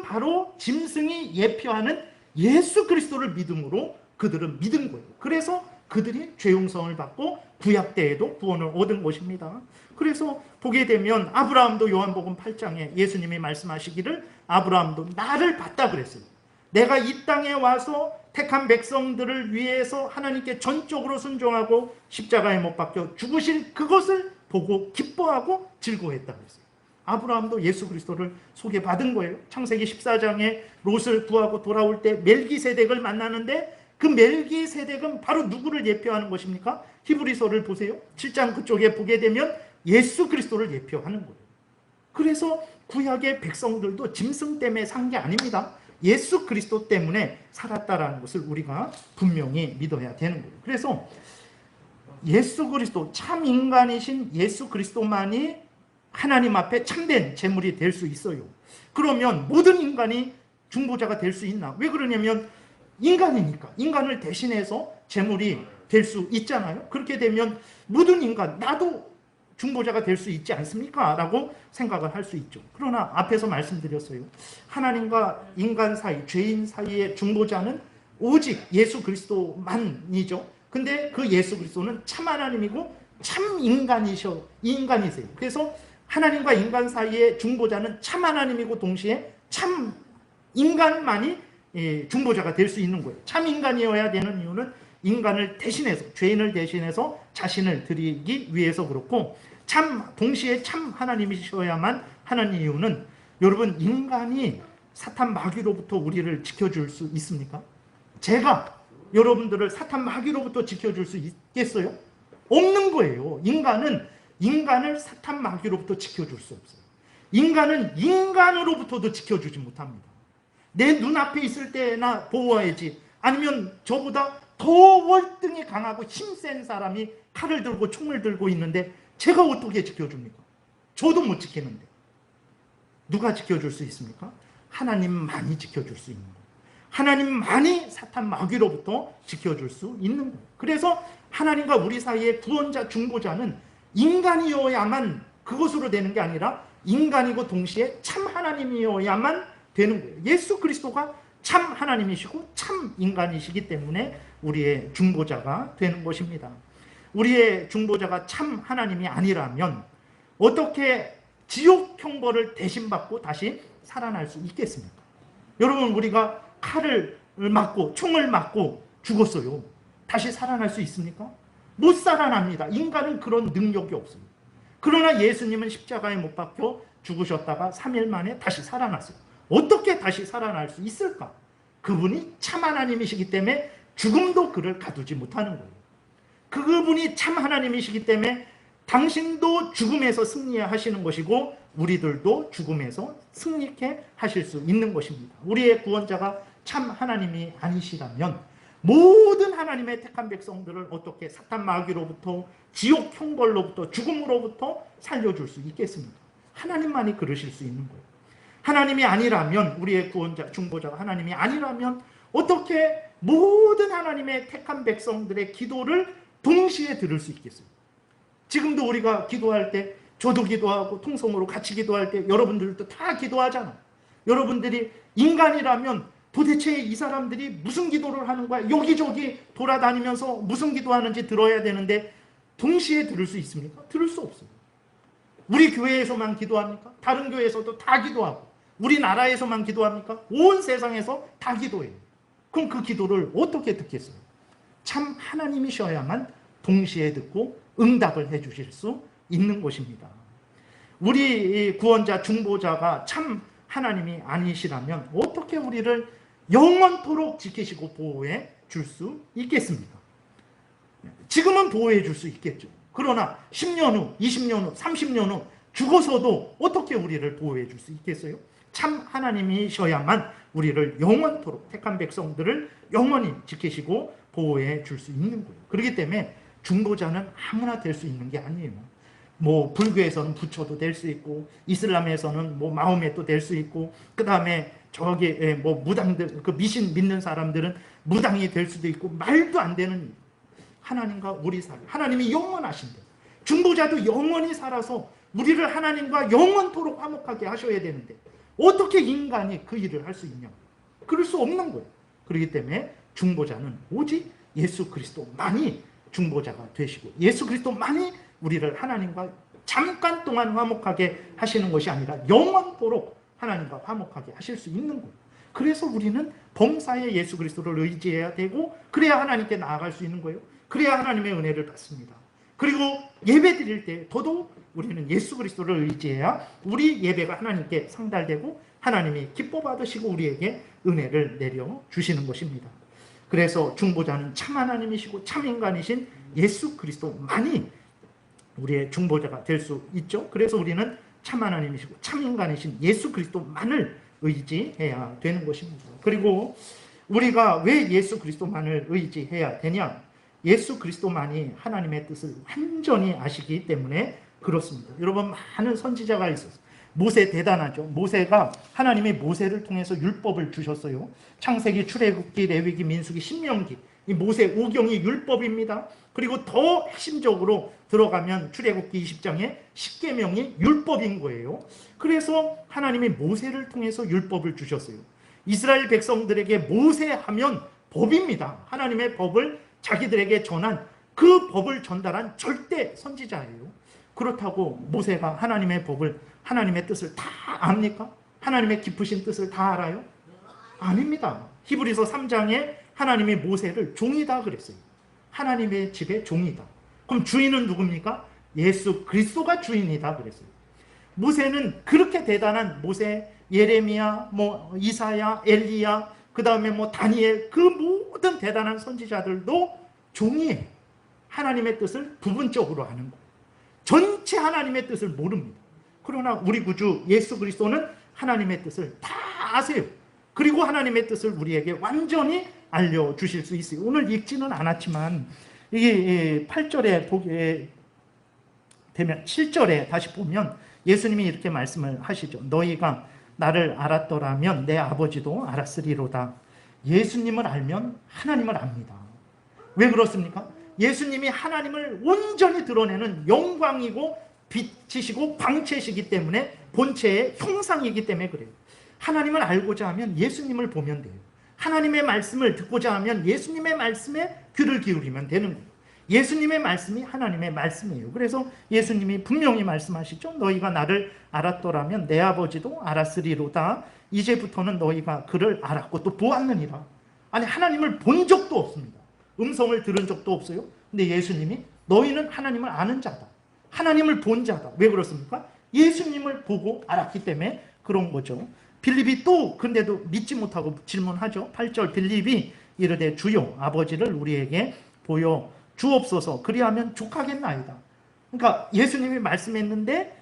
Speaker 1: 바로 짐승이 예표하는 예수 그리스도를 믿음으로 그들은 믿은 거예요. 그래서 그들이 죄 용서를 받고 구약 때에도 구원을 얻은 것입니다. 그래서 보게 되면 아브라함도 요한복음 8장에 예수님이 말씀하시기를 아브라함도 나를 봤다 그랬어요. 내가 이 땅에 와서 택한 백성들을 위해서 하나님께 전적으로 순종하고 십자가에 못 박혀 죽으실 그것을 보고 기뻐하고 즐거워했다 그랬어요. 아브라함도 예수 그리스도를 소개받은 거예요. 창세기 14장에 롯을 구하고 돌아올 때 멜기세덱을 만나는데 그 멜기세덱은 바로 누구를 예표하는 것입니까? 히브리서를 보세요. 7장 그쪽에 보게 되면 예수 그리스도를 예표하는 거예요. 그래서 구약의 백성들도 짐승 때문에 산 게 아닙니다. 예수 그리스도 때문에 살았다라는 것을 우리가 분명히 믿어야 되는 거예요. 그래서 예수 그리스도, 참 인간이신 예수 그리스도만이 하나님 앞에 참된 제물이 될 수 있어요. 그러면 모든 인간이 중보자가 될 수 있나? 왜 그러냐면 인간이니까. 인간을 대신해서 제물이 될 수 있잖아요. 그렇게 되면 모든 인간, 나도 중보자가 될 수 있지 않습니까? 라고 생각을 할 수 있죠. 그러나 앞에서 말씀드렸어요. 하나님과 인간 사이, 죄인 사이의 중보자는 오직 예수 그리스도만이죠. 근데 그 예수 그리스도는 참 하나님이고 참 인간이세요. 그래서 하나님과 인간 사이의 중보자는 참 하나님이고 동시에 참 인간만이 중보자가 될 수 있는 거예요. 참 인간이어야 되는 이유는 인간을 대신해서, 죄인을 대신해서 자신을 드리기 위해서 그렇고, 동시에 참 하나님이셔야만 하는 이유는, 여러분, 인간이 사탄 마귀로부터 우리를 지켜줄 수 있습니까? 제가 여러분들을 사탄 마귀로부터 지켜줄 수 있겠어요? 없는 거예요. 인간을 사탄 마귀로부터 지켜줄 수 없어요. 인간은 인간으로부터도 지켜주지 못합니다. 내 눈앞에 있을 때나 보호해야지, 아니면 저보다 더 월등히 강하고 힘센 사람이 칼을 들고 총을 들고 있는데 제가 어떻게 지켜줍니까? 저도 못 지키는데. 누가 지켜줄 수 있습니까? 하나님만이 지켜줄 수 있는 거예요. 하나님만이 사탄 마귀로부터 지켜줄 수 있는 거예요. 그래서 하나님과 우리 사이의 구원자, 중보자는 인간이어야만 그것으로 되는 게 아니라 인간이고 동시에 참 하나님이어야만 되는 거예요. 예수 그리스도가 참 하나님이시고 참 인간이시기 때문에 우리의 중보자가 되는 것입니다. 우리의 중보자가 참 하나님이 아니라면 어떻게 지옥 형벌을 대신 받고 다시 살아날 수 있겠습니까? 여러분, 우리가 칼을 맞고 총을 맞고 죽었어요. 다시 살아날 수 있습니까? 못 살아납니다. 인간은 그런 능력이 없어요. 그러나 예수님은 십자가에 못 박혀 죽으셨다가 3일 만에 다시 살아났어요. 어떻게 다시 살아날 수 있을까? 그분이 참 하나님이시기 때문에 죽음도 그를 가두지 못하는 거예요. 그분이 참 하나님이시기 때문에 당신도 죽음에서 승리하시는 것이고 우리들도 죽음에서 승리케 하실 수 있는 것입니다. 우리의 구원자가 참 하나님이 아니시라면 모든 하나님의 택한 백성들을 어떻게 사탄 마귀로부터, 지옥 형벌로부터, 죽음으로부터 살려줄 수 있겠습니까? 하나님만이 그러실 수 있는 거예요. 하나님이 아니라면, 우리의 구원자, 중보자가 하나님이 아니라면 어떻게 모든 하나님의 택한 백성들의 기도를 동시에 들을 수 있겠어요? 지금도 우리가 기도할 때, 저도 기도하고 통성으로 같이 기도할 때 여러분들도 다 기도하잖아. 여러분들이 인간이라면 도대체 이 사람들이 무슨 기도를 하는 거야? 여기저기 돌아다니면서 무슨 기도하는지 들어야 되는데 동시에 들을 수 있습니까? 들을 수 없어요. 우리 교회에서만 기도합니까? 다른 교회에서도 다 기도하고, 우리나라에서만 기도합니까? 온 세상에서 다 기도해요. 그럼 그 기도를 어떻게 듣겠어요? 참 하나님이셔야만 동시에 듣고 응답을 해주실 수 있는 것입니다. 우리 구원자, 중보자가 참 하나님이 아니시라면 어떻게 우리를 영원토록 지키시고 보호해 줄 수 있겠습니까? 지금은 보호해 줄 수 있겠죠. 그러나 10년 후, 20년 후, 30년 후 죽어서도 어떻게 우리를 보호해 줄 수 있겠어요? 참 하나님이셔야만 우리를 영원토록, 택한 백성들을 영원히 지키시고 보호해 줄 수 있는 거예요. 그렇기 때문에 중보자는 아무나 될 수 있는 게 아니에요. 뭐 불교에서는 부처도 될 수 있고, 이슬람에서는 뭐 마호메도 될 수 있고, 그 다음에 저기 뭐 무당들, 그 미신 믿는 사람들은 무당이 될 수도 있고, 말도 안 되는 하나님과 우리 사이, 하나님이 영원하신데 중보자도 영원히 살아서 우리를 하나님과 영원토록 화목하게 하셔야 되는데 어떻게 인간이 그 일을 할 수 있냐? 그럴 수 없는 거예요. 그렇기 때문에 중보자는 오직 예수 그리스도만이 중보자가 되시고, 예수 그리스도만이 우리를 하나님과 잠깐 동안 화목하게 하시는 것이 아니라 영원토록 하나님과 화목하게 하실 수 있는 거예요. 그래서 우리는 범사에 예수 그리스도를 의지해야 되고, 그래야 하나님께 나아갈 수 있는 거예요. 그래야 하나님의 은혜를 받습니다. 그리고 예배 드릴 때 더더욱 우리는 예수 그리스도를 의지해야 우리 예배가 하나님께 상달되고 하나님이 기뻐 받으시고 우리에게 은혜를 내려주시는 것입니다. 그래서 중보자는 참 하나님이시고 참 인간이신 예수 그리스도만이 우리의 중보자가 될 수 있죠. 그래서 우리는 참 하나님이시고 참 인간이신 예수 그리스도만을 의지해야 되는 것입니다. 그리고 우리가 왜 예수 그리스도만을 의지해야 되냐? 예수 그리스도만이 하나님의 뜻을 완전히 아시기 때문에 그렇습니다. 여러분, 많은 선지자가 있었어요. 모세 대단하죠. 모세가, 하나님이 모세를 통해서 율법을 주셨어요. 창세기, 출애굽기, 레위기, 민수기, 신명기, 이 모세 5경이 율법입니다. 그리고 더 핵심적으로 들어가면 출애굽기 20장에 10계명이 율법인 거예요. 그래서 하나님이 모세를 통해서 율법을 주셨어요. 이스라엘 백성들에게 모세하면 법입니다. 하나님의 법을 자기들에게 전한, 그 법을 전달한 절대 선지자예요. 그렇다고 모세가 하나님의 법을, 하나님의 뜻을 다 압니까? 하나님의 깊으신 뜻을 다 알아요? 아닙니다. 히브리서 3장에 하나님이 모세를 종이다 그랬어요. 하나님의 집의 종이다. 그럼 주인은 누굽니까? 예수 그리스도가 주인이다 그랬어요. 모세는 그렇게 대단한 모세, 예레미야, 이사야, 엘리야, 그 다음에 다니엘, 그 모든 대단한 선지자들도 종이에요. 하나님의 뜻을 부분적으로 아는 거예요. 전체 하나님의 뜻을 모릅니다. 그러나 우리 구주 예수 그리스도는 하나님의 뜻을 다 아세요. 그리고 하나님의 뜻을 우리에게 완전히 알려주실 수 있어요. 오늘 읽지는 않았지만 이게 8절에 보게 되면 7절에 다시 보면 예수님이 이렇게 말씀을 하시죠. 너희가 나를 알았더라면 내 아버지도 알았으리로다. 예수님을 알면 하나님을 압니다. 왜 그렇습니까? 예수님이 하나님을 온전히 드러내는 영광이고 빛이시고 광채시기 때문에 본체의 형상이기 때문에 그래요. 하나님을 알고자 하면 예수님을 보면 돼요. 하나님의 말씀을 듣고자 하면 예수님의 말씀에 귀를 기울이면 되는 거예요. 예수님의 말씀이 하나님의 말씀이에요. 그래서 예수님이 분명히 말씀하시죠. 너희가 나를 알았더라면 내 아버지도 알았으리로다. 이제부터는 너희가 그를 알았고 또 보았느니라. 아니 하나님을 본 적도 없습니다. 음성을 들은 적도 없어요. 근데 예수님이 너희는 하나님을 아는 자다. 하나님을 본 자다. 왜 그렇습니까? 예수님을 보고 알았기 때문에 그런 거죠. 빌립이 또 근데도 믿지 못하고 질문하죠. 8절 빌립이 이르되 주여 아버지를 우리에게 보여 주옵소서 그리하면 족하겠나이다. 그러니까 예수님이 말씀했는데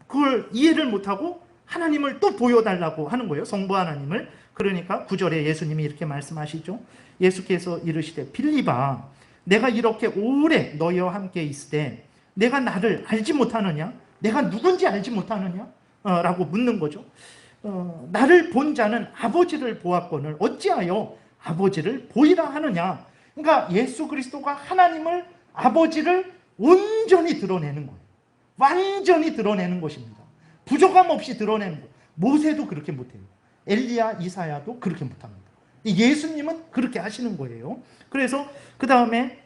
Speaker 1: 그걸 이해를 못하고 하나님을 또 보여달라고 하는 거예요. 성부 하나님을. 그러니까 9절에 예수님이 이렇게 말씀하시죠. 예수께서 이르시되 빌립아 내가 이렇게 오래 너희와 함께 있으되 내가 나를 알지 못하느냐? 내가 누군지 알지 못하느냐? 라고 묻는 거죠. 나를 본 자는 아버지를 보았거늘 어찌하여 아버지를 보이라 하느냐? 그러니까 예수 그리스도가 하나님을 아버지를 온전히 드러내는 거예요. 완전히 드러내는 것입니다. 부족함 없이 드러내는 거예요. 모세도 그렇게 못해요. 엘리야, 이사야도 그렇게 못합니다. 예수님은 그렇게 하시는 거예요. 그래서 그 다음에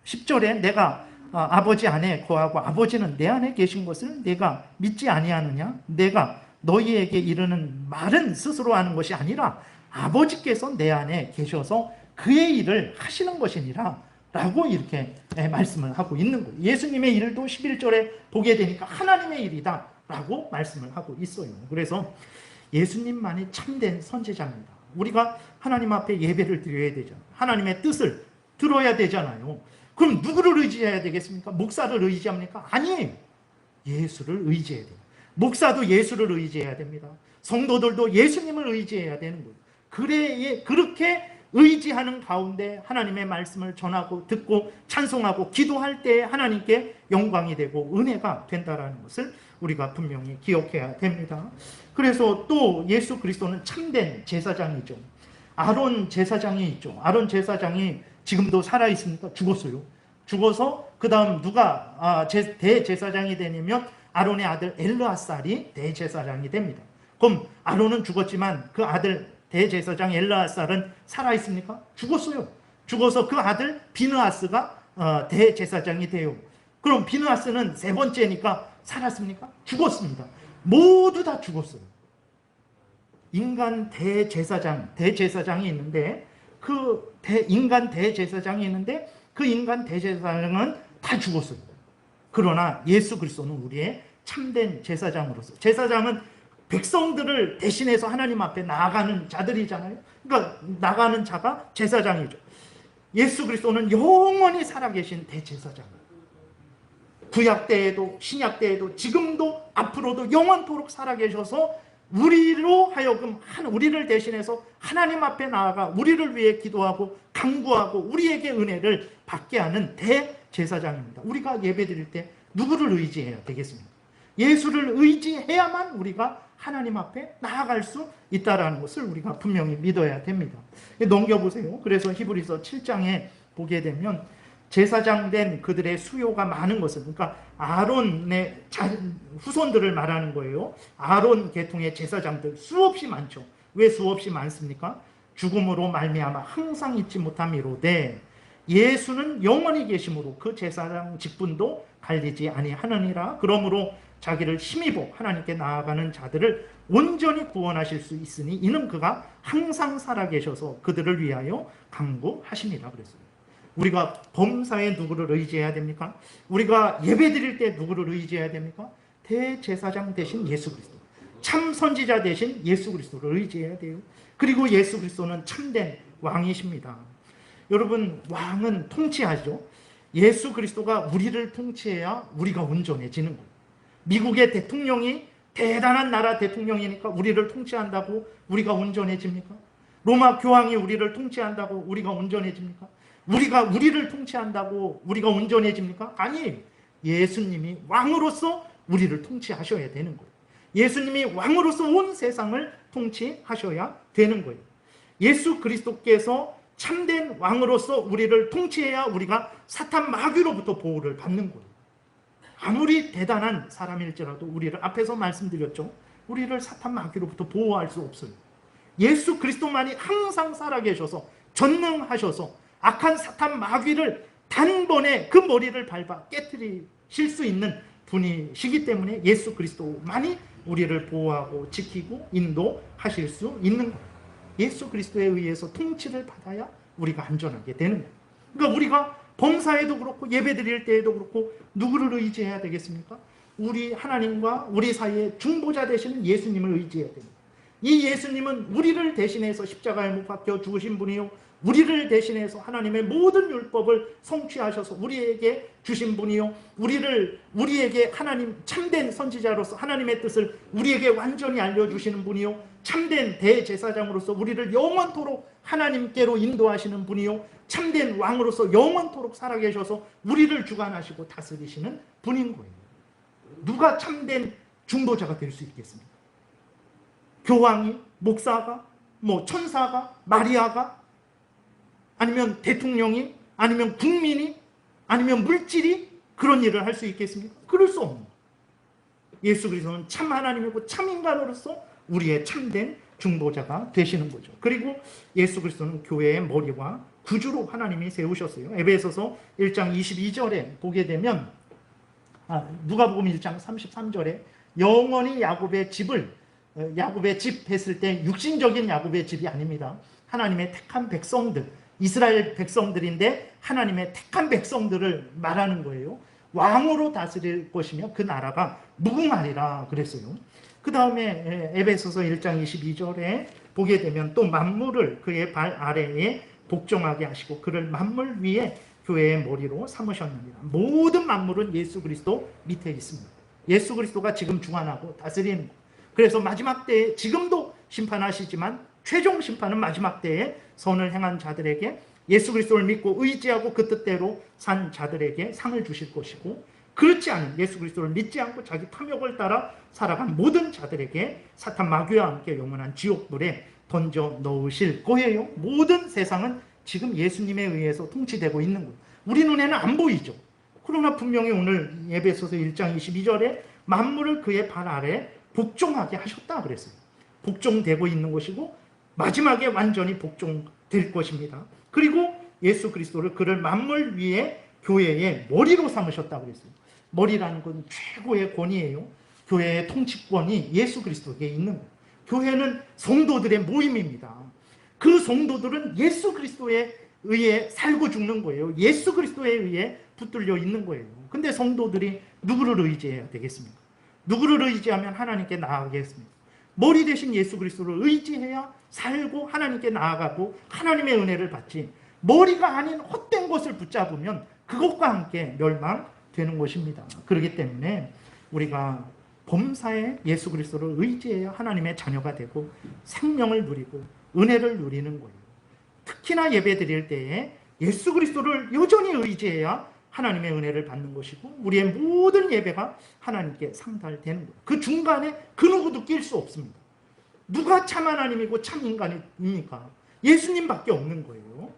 Speaker 1: 10절에 내가 아버지 안에 거하고 아버지는 내 안에 계신 것을 내가 믿지 아니하느냐? 내가 너희에게 이르는 말은 스스로 하는 것이 아니라 아버지께서 내 안에 계셔서 그의 일을 하시는 것이니라 라고 이렇게 말씀을 하고 있는 거예요. 예수님의 일도 11절에 보게 되니까 하나님의 일이다 라고 말씀을 하고 있어요. 그래서 예수님만이 참된 선지자입니다. 우리가 하나님 앞에 예배를 드려야 되잖아요. 하나님의 뜻을 들어야 되잖아요. 그럼 누구를 의지해야 되겠습니까? 목사를 의지합니까? 아니에요. 예수를 의지해야 돼요. 목사도 예수를 의지해야 됩니다. 성도들도 예수님을 의지해야 되는 거예요. 그렇게 의지하는 가운데 하나님의 말씀을 전하고 듣고 찬송하고 기도할 때 하나님께 영광이 되고 은혜가 된다는 것을 우리가 분명히 기억해야 됩니다. 그래서 또 예수 그리스도는 참된 제사장이죠. 아론 제사장이 있죠. 아론 제사장이 지금도 살아있습니까? 죽었어요. 죽어서 그 다음 누가 대제사장이 되냐면 아론의 아들 엘르아살이 대제사장이 됩니다. 그럼 아론은 죽었지만 그 아들 대제사장 엘르아살은 살아있습니까? 죽었어요. 죽어서 그 아들 비느하스가 대제사장이 돼요. 그럼 비느하스는 세 번째니까 살았습니까? 죽었습니다. 모두 다 죽었어요. 인간 대제사장이 있는데 그 인간 대제사장이 있는데 그 인간 대제사장은 다 죽었어요. 그러나 예수 그리스도는 우리의 참된 제사장으로서, 제사장은 백성들을 대신해서 하나님 앞에 나아가는 자들이잖아요. 그러니까 나가는 자가 제사장이죠. 예수 그리스도는 영원히 살아계신 대제사장이에요. 구약 때에도 신약 때에도 지금도 앞으로도 영원토록 살아계셔서 우리로 하여금 우리를 대신해서 하나님 앞에 나아가 우리를 위해 기도하고 간구하고 우리에게 은혜를 받게 하는 대제사장입니다. 우리가 예배드릴 때 누구를 의지해야 되겠습니까? 예수를 의지해야만 우리가 하나님 앞에 나아갈 수 있다는 것을 우리가 분명히 믿어야 됩니다. 넘겨보세요. 그래서 히브리서 7장에 보게 되면 제사장 된 그들의 수요가 많은 것은, 그러니까 아론의 후손들을 말하는 거예요. 아론 계통의 제사장들 수없이 많죠. 왜 수없이 많습니까? 죽음으로 말미암아 항상 잊지 못함이로되 예수는 영원히 계심으로 그 제사장 직분도 갈리지 아니하느니라. 그러므로 자기를 힘입어 하나님께 나아가는 자들을 온전히 구원하실 수 있으니 이는 그가 항상 살아계셔서 그들을 위하여 간구하시니라 그랬어요. 우리가 범사에 누구를 의지해야 됩니까? 우리가 예배 드릴 때 누구를 의지해야 됩니까? 대제사장 대신 예수 그리스도, 참 선지자 대신 예수 그리스도를 의지해야 돼요. 그리고 예수 그리스도는 참된 왕이십니다. 여러분, 왕은 통치하죠. 예수 그리스도가 우리를 통치해야 우리가 온전해지는 거예요. 미국의 대통령이 대단한 나라 대통령이니까 우리를 통치한다고 우리가 온전해집니까? 로마 교황이 우리를 통치한다고 우리가 온전해집니까? 우리가 우리를 통치한다고 우리가 온전해집니까? 아니에요. 예수님이 왕으로서 우리를 통치하셔야 되는 거예요. 예수님이 왕으로서 온 세상을 통치하셔야 되는 거예요. 예수 그리스도께서 참된 왕으로서 우리를 통치해야 우리가 사탄 마귀로부터 보호를 받는 거예요. 아무리 대단한 사람일지라도 우리를 앞에서 말씀드렸죠. 우리를 사탄 마귀로부터 보호할 수 없어요. 예수 그리스도만이 항상 살아계셔서 전능하셔서 악한 사탄 마귀를 단번에 그 머리를 밟아 깨트리실 수 있는 분이시기 때문에 예수 그리스도만이 우리를 보호하고 지키고 인도하실 수 있는 거예요. 예수 그리스도에 의해서 통치를 받아야 우리가 안전하게 되는 거예요. 그러니까 우리가 범사에도 그렇고 예배 드릴 때에도 그렇고 누구를 의지해야 되겠습니까? 우리 하나님과 우리 사이에 중보자 되시는 예수님을 의지해야 됩니다. 이 예수님은 우리를 대신해서 십자가에 못 박혀 죽으신 분이요, 우리를 대신해서 하나님의 모든 율법을 성취하셔서 우리에게 주신 분이요, 우리에게 하나님 참된 선지자로서 하나님의 뜻을 우리에게 완전히 알려주시는 분이요, 참된 대제사장으로서 우리를 영원토록 하나님께로 인도하시는 분이요, 참된 왕으로서 영원토록 살아계셔서 우리를 주관하시고 다스리시는 분인 거예요. 누가 참된 중보자가 될 수 있겠습니까? 교황이, 목사가, 천사가, 마리아가, 아니면 대통령이, 아니면 국민이, 아니면 물질이 그런 일을 할 수 있겠습니까? 그럴 수 없는 거예요. 예수 그리스도는 참 하나님이고 참 인간으로서 우리의 참된 중보자가 되시는 거죠. 그리고 예수 그리스도는 교회의 머리와 구주로 하나님이 세우셨어요. 에베소서 1장 22절에 보게 되면 누가복음 1장 33절에 영원히 야곱의 집 했을 때 육신적인 야곱의 집이 아닙니다. 하나님의 택한 백성들, 이스라엘 백성들인데 하나님의 택한 백성들을 말하는 거예요. 왕으로 다스릴 것이며 그 나라가 무궁하리라 그랬어요. 그 다음에 에베소서 1장 22절에 보게 되면 또 만물을 그의 발 아래에 복종하게 하시고 그를 만물 위에 교회의 머리로 삼으셨느니라. 모든 만물은 예수 그리스도 밑에 있습니다. 예수 그리스도가 지금 주관하고 다스리는 것. 그래서 마지막 때에 지금도 심판하시지만 최종 심판은 마지막 때에 선을 행한 자들에게, 예수 그리스도를 믿고 의지하고 그 뜻대로 산 자들에게 상을 주실 것이고, 그렇지 않은 예수 그리스도를 믿지 않고 자기 탐욕을 따라 살아간 모든 자들에게 사탄 마귀와 함께 영원한 지옥불에 던져 넣으실 거예요. 모든 세상은 지금 예수님에 의해서 통치되고 있는 거예요. 우리 눈에는 안 보이죠. 그러나 분명히 오늘 에베소서 1장 22절에 만물을 그의 발 아래 복종하게 하셨다 그랬어요. 복종되고 있는 것이고 마지막에 완전히 복종될 것입니다. 그리고 예수 그리스도를 그를 만물 위에 교회의 머리로 삼으셨다 그랬어요. 머리라는 건 최고의 권위예요. 교회의 통치권이 예수 그리스도에게 있는 거예요. 교회는 성도들의 모임입니다. 그 성도들은 예수 그리스도에 의해 살고 죽는 거예요. 예수 그리스도에 의해 붙들려 있는 거예요. 근데 성도들이 누구를 의지해야 되겠습니까? 누구를 의지하면 하나님께 나아가겠습니까? 머리 대신 예수 그리스도를 의지해야 살고 하나님께 나아가고 하나님의 은혜를 받지, 머리가 아닌 헛된 것을 붙잡으면 그것과 함께 멸망되는 것입니다. 그렇기 때문에 우리가 범사에 예수 그리스도를 의지해야 하나님의 자녀가 되고 생명을 누리고 은혜를 누리는 거예요. 특히나 예배 드릴 때에 예수 그리스도를 여전히 의지해야 하나님의 은혜를 받는 것이고 우리의 모든 예배가 하나님께 상달되는 거예요. 그 중간에 그 누구도 낄 수 없습니다. 누가 참 하나님이고 참 인간입니까? 예수님밖에 없는 거예요.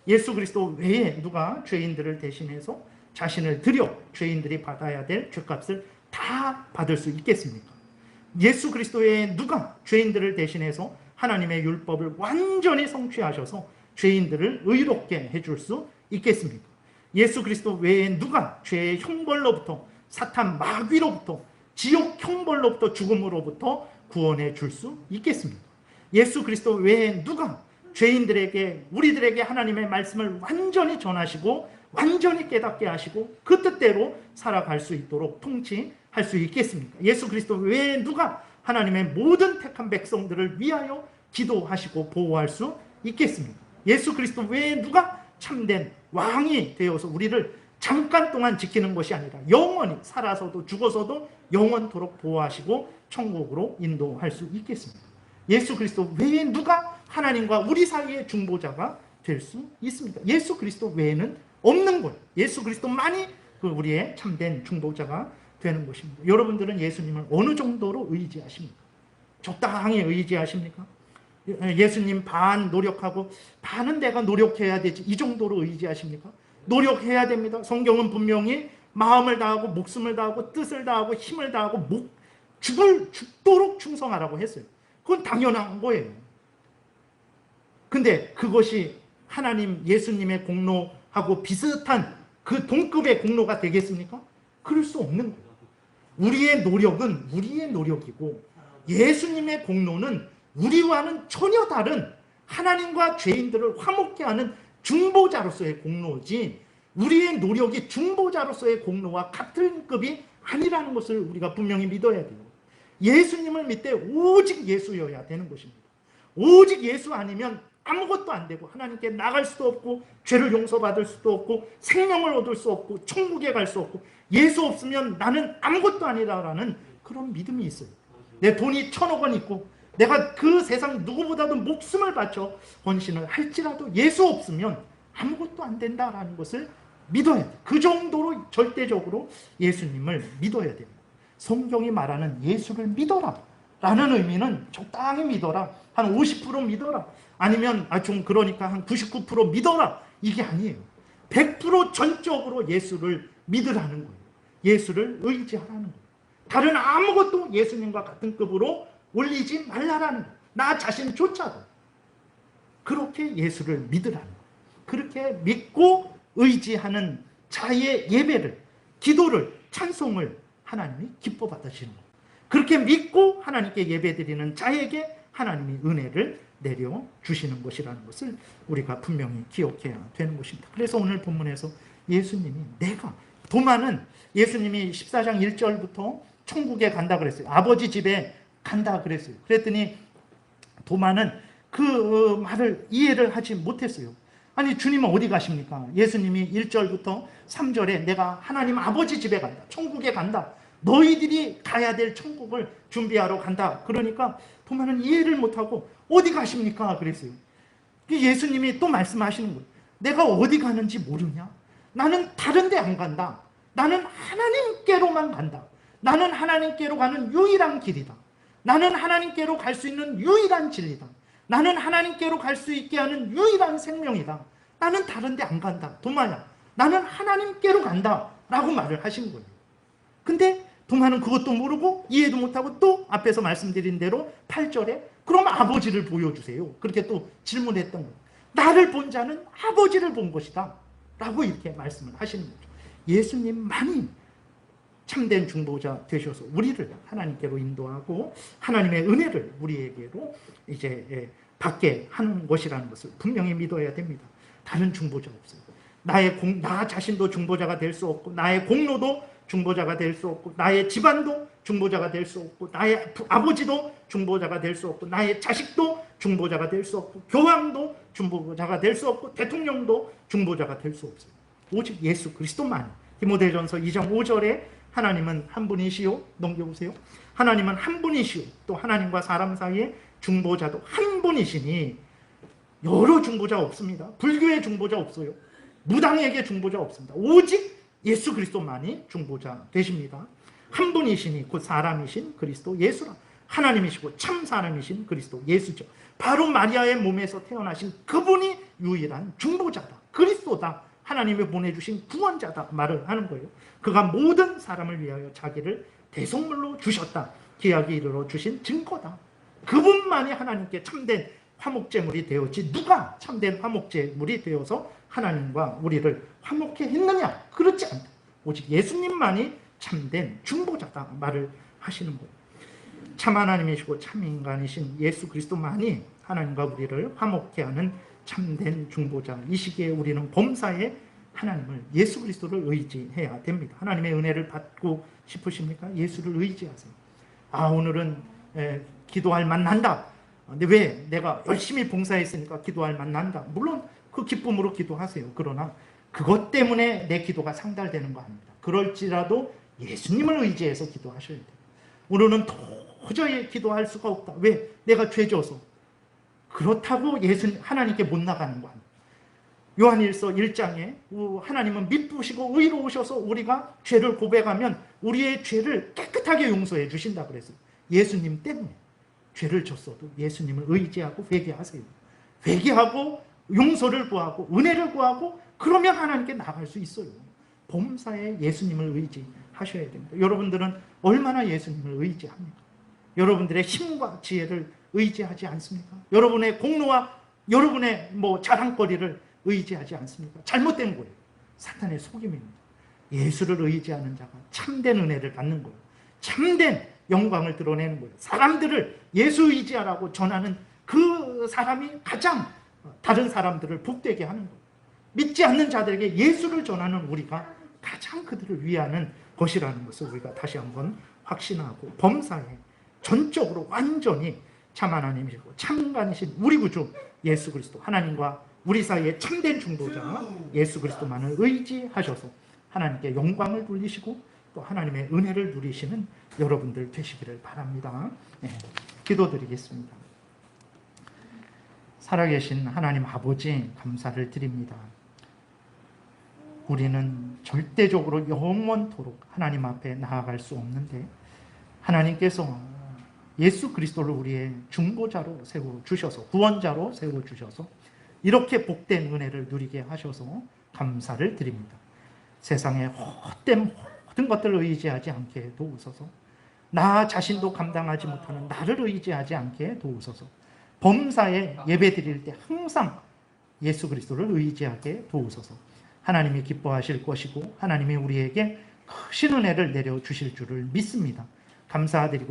Speaker 1: 예수 그리스도 외에 누가 죄인들을 대신해서 자신을 들여 죄인들이 받아야 될 죄값을 다 받을 수 있겠습니까? 예수 그리스도 외에 누가 죄인들을 대신해서 하나님의 율법을 완전히 성취하셔서 죄인들을 의롭게 해줄 수 있겠습니까? 예수 그리스도 외에 누가 죄의 형벌로부터, 사탄 마귀로부터, 지옥 형벌로부터, 죽음으로부터 구원해 줄 수 있겠습니까? 예수 그리스도 외에 누가 죄인들에게, 우리들에게 하나님의 말씀을 완전히 전하시고 완전히 깨닫게 하시고 그 뜻대로 살아갈 수 있도록 통치할 수 있겠습니까? 예수 그리스도 외에 누가 하나님의 모든 택한 백성들을 위하여 기도하시고 보호할 수 있겠습니까? 예수 그리스도 외에 누가 참된 왕이 되어서 우리를 잠깐 동안 지키는 것이 아니라 영원히 살아서도 죽어서도 영원토록 보호하시고 천국으로 인도할 수 있겠습니다. 예수 그리스도 외에 누가 하나님과 우리 사이의 중보자가 될 수 있습니다. 예수 그리스도 외에는 없는 거예요. 예수 그리스도만이 우리의 참된 중보자가 되는 것입니다. 여러분들은 예수님을 어느 정도로 의지하십니까? 적당히 의지하십니까? 예수님 반 노력하고 반은 내가 노력해야 되지, 이 정도로 의지하십니까? 노력해야 됩니다. 성경은 분명히 마음을 다하고 목숨을 다하고 뜻을 다하고 힘을 다하고 죽도록 충성하라고 했어요. 그건 당연한 거예요. 근데 그것이 하나님 예수님의 공로하고 비슷한 그 동급의 공로가 되겠습니까? 그럴 수 없는 거예요. 우리의 노력은 우리의 노력이고 예수님의 공로는 우리와는 전혀 다른 하나님과 죄인들을 화목케 하는 중보자로서의 공로지, 우리의 노력이 중보자로서의 공로와 같은 급이 아니라는 것을 우리가 분명히 믿어야 돼요. 예수님을 믿되 오직 예수여야 되는 것입니다. 오직 예수 아니면 아무것도 안 되고 하나님께 나갈 수도 없고 죄를 용서받을 수도 없고 생명을 얻을 수 없고 천국에 갈 수 없고 예수 없으면 나는 아무것도 아니라라는 그런 믿음이 있어요. 내 돈이 1,000억 원 있고 내가 그 세상 누구보다도 목숨을 바쳐 헌신을 할지라도 예수 없으면 아무것도 안 된다라는 것을 믿어야 돼요. 그 정도로 절대적으로 예수님을 믿어야 됩니다. 성경이 말하는 예수를 믿어라 라는 의미는 적당히 믿어라, 한 50% 믿어라, 아니면 좀 그러니까 한 99% 믿어라, 이게 아니에요. 100% 전적으로 예수를 믿으라는 거예요. 예수를 의지하라는 거예요. 다른 아무것도 예수님과 같은 급으로 올리지 말라라는 거예요. 나 자신조차도 그렇게 예수를 믿으라는 거예요. 그렇게 믿고 의지하는 자의 예배를, 기도를, 찬송을 하나님이 기뻐 받으시는 거예요. 그렇게 믿고 하나님께 예배드리는 자에게 하나님이 은혜를 내려주시는 것이라는 것을 우리가 분명히 기억해야 되는 것입니다. 그래서 오늘 본문에서 예수님이 도마는 예수님이 14장 1절부터 천국에 간다 그랬어요. 아버지 집에 간다 그랬어요. 그랬더니 도마는 그 말을 이해를 하지 못했어요. 아니 주님은 어디 가십니까? 예수님이 1절부터 3절에 내가 하나님 아버지 집에 간다, 천국에 간다, 너희들이 가야 될 천국을 준비하러 간다. 그러니까 도마는 이해를 못하고 어디 가십니까? 그랬어요. 예수님이 또 말씀하시는 거예요. 내가 어디 가는지 모르냐? 나는 다른 데 안 간다. 나는 하나님께로만 간다. 나는 하나님께로 가는 유일한 길이다. 나는 하나님께로 갈 수 있는 유일한 진리다. 나는 하나님께로 갈 수 있게 하는 유일한 생명이다. 나는 다른 데 안 간다. 도마야, 나는 하나님께로 간다 라고 말을 하신 거예요. 근데 도마는 그것도 모르고 이해도 못하고 또 앞에서 말씀드린 대로 8절에 그럼 아버지를 보여주세요. 그렇게 또 질문했던 거예요. 나를 본 자는 아버지를 본 것이다 라고 이렇게 말씀을 하시는 거죠. 예수님만이 참된 중보자 되셔서 우리를 하나님께로 인도하고 하나님의 은혜를 우리에게로 이제 받게 하는 것이라는 것을 분명히 믿어야 됩니다. 다른 중보자 없어요. 나 자신도 중보자가 될 수 없고, 나의 공로도 중보자가 될 수 없고, 나의 집안도 중보자가 될 수 없고, 나의 아버지도 중보자가 될 수 없고, 나의 자식도 중보자가 될 수 없고, 교황도 중보자가 될 수 없고, 대통령도 중보자가 될 수 없어요. 오직 예수 그리스도만. 디모데전서 2장 5절에 하나님은 한 분이시요, 넘겨보세요. 하나님은 한 분이시요, 또 하나님과 사람 사이에 중보자도 한 분이시니 여러 중보자 없습니다. 불교의 중보자 없어요. 무당에게 중보자 없습니다. 오직 예수 그리스도만이 중보자 되십니다. 한 분이시니 곧 사람이신 그리스도 예수라. 하나님이시고 참 사람이신 그리스도 예수죠. 바로 마리아의 몸에서 태어나신 그분이 유일한 중보자다. 그리스도다. 하나님이 보내주신 구원자다 말을 하는 거예요. 그가 모든 사람을 위하여 자기를 대속물로 주셨다. 기약이 이르러 주신 증거다. 그분만이 하나님께 참된 화목제물이 되었지 누가 참된 화목제물이 되어서 하나님과 우리를 화목해 했느냐? 그렇지 않다. 오직 예수님만이 참된 중보자다 말을 하시는 거예요. 참 하나님이시고 참 인간이신 예수 그리스도만이 하나님과 우리를 화목케 하는 참된 중보자. 이 시기에 우리는 범사에 하나님을, 예수 그리스도를 의지해야 됩니다. 하나님의 은혜를 받고 싶으십니까? 예수를 의지하세요. 오늘은 기도할 만난다. 근데 왜? 내가 열심히 봉사했으니까 기도할 만난다. 물론 그 기쁨으로 기도하세요. 그러나 그것 때문에 내 기도가 상달되는 거 아닙니다. 그럴지라도 예수님을 의지해서 기도하셔야 돼요. 오늘은 도저히 기도할 수가 없다. 왜? 내가 죄져서. 그렇다고 하나님께 못 나가는 거 아니에요. 요한일서 1장에 하나님은 미쁘시고 의로우셔서 우리가 죄를 고백하면 우리의 죄를 깨끗하게 용서해 주신다 그랬어요. 예수님 때문에 죄를 졌어도 예수님을 의지하고 회개하세요. 회개하고 용서를 구하고 은혜를 구하고 그러면 하나님께 나갈 수 있어요. 범사에 예수님을 의지하셔야 됩니다. 여러분들은 얼마나 예수님을 의지합니까? 여러분들의 힘과 지혜를 의지하지 않습니까? 여러분의 공로와 여러분의 자랑거리를 의지하지 않습니까? 잘못된 거예요. 사탄의 속임입니다. 예수를 의지하는 자가 참된 은혜를 받는 거예요. 참된 영광을 드러내는 거예요. 사람들을 예수 의지하라고 전하는 그 사람이 가장 다른 사람들을 복되게 하는 거예요. 믿지 않는 자들에게 예수를 전하는 우리가 가장 그들을 위하는 것이라는 것을 우리가 다시 한번 확신하고, 범사에 전적으로 완전히 참 하나님이시고 참간이신 우리 구주 예수 그리스도, 하나님과 우리 사이의 참된 중보자 예수 그리스도만을 의지하셔서 하나님께 영광을 돌리시고 또 하나님의 은혜를 누리시는 여러분들 되시기를 바랍니다. 기도드리겠습니다. 살아계신 하나님 아버지, 감사를 드립니다. 우리는 절대적으로 영원토록 하나님 앞에 나아갈 수 없는데 하나님께서 예수 그리스도를 우리의 중보자로 세워주셔서, 구원자로 세워주셔서 이렇게 복된 은혜를 누리게 하셔서 감사를 드립니다. 세상의 헛된 모든 것들을 의지하지 않게 도우소서. 나 자신도 감당하지 못하는 나를 의지하지 않게 도우소서. 범사에 예배 드릴 때 항상 예수 그리스도를 의지하게 도우소서. 하나님이 기뻐하실 것이고 하나님이 우리에게 크신 은혜를 내려주실 줄을 믿습니다. 감사드리고